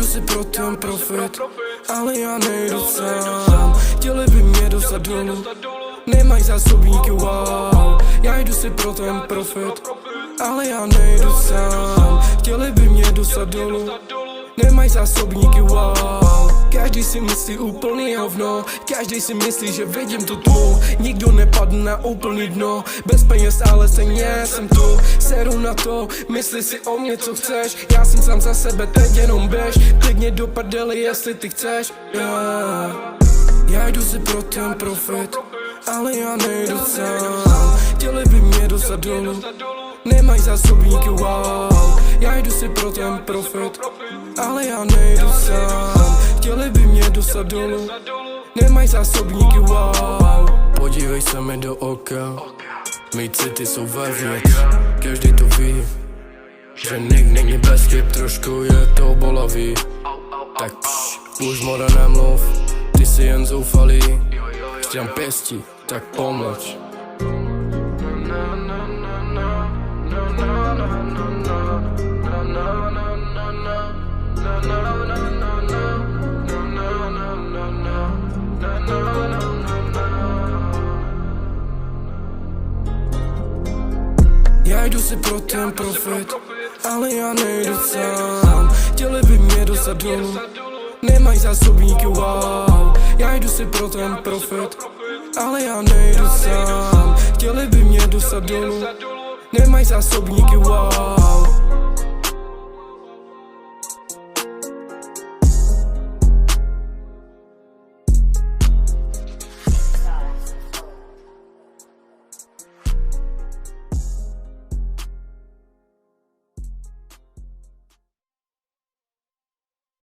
jdu si pro ten profit, ale já nejdu sám. Chtěli by mě dostat dolů, nemají zásobníky, wow. Já jdu si pro ten profit, ale já nejdu sám. Chtěli by mě dostat dolů, nemají zásobníky, wow. Každý si myslí úplný hovno, každý si myslí, že vidím tu tmu. Nikdo nepadne na úplný dno, bez peněz, ale stejně jsem tu. Seru na to, mysli si o mě, co chceš. Já jsem sám za sebe, teď jenom běž. Klidně do prdeli, jestli ty chceš, yeah. Já jdu si pro ten profit, ale já nejdu sám. Chtěli by mě dostat dolů, nemají zásobníky, wow. Já jdu si pro ten profit, ale já nejdu sám. Chtěli by mě dostat dolů, nemají zásobníky, wow. Podívej se mi do oka, mý city jsou vevnitř, každý to ví, že nikdy není bez chyb, trošku je to bolavý. Tak už moda nemluv, ty jsi jen zoufalý. Štěm pěstí, tak pomlč. Já jdu si pro ten profit, ale já nejdu sám. Chtěli by mě dostat dolů, nemají zásobníky, wow. Já jdu si pro ten profit, ale já nejdu sám. Chtěli by mě dostat dolů, nemají zásobníky, wow.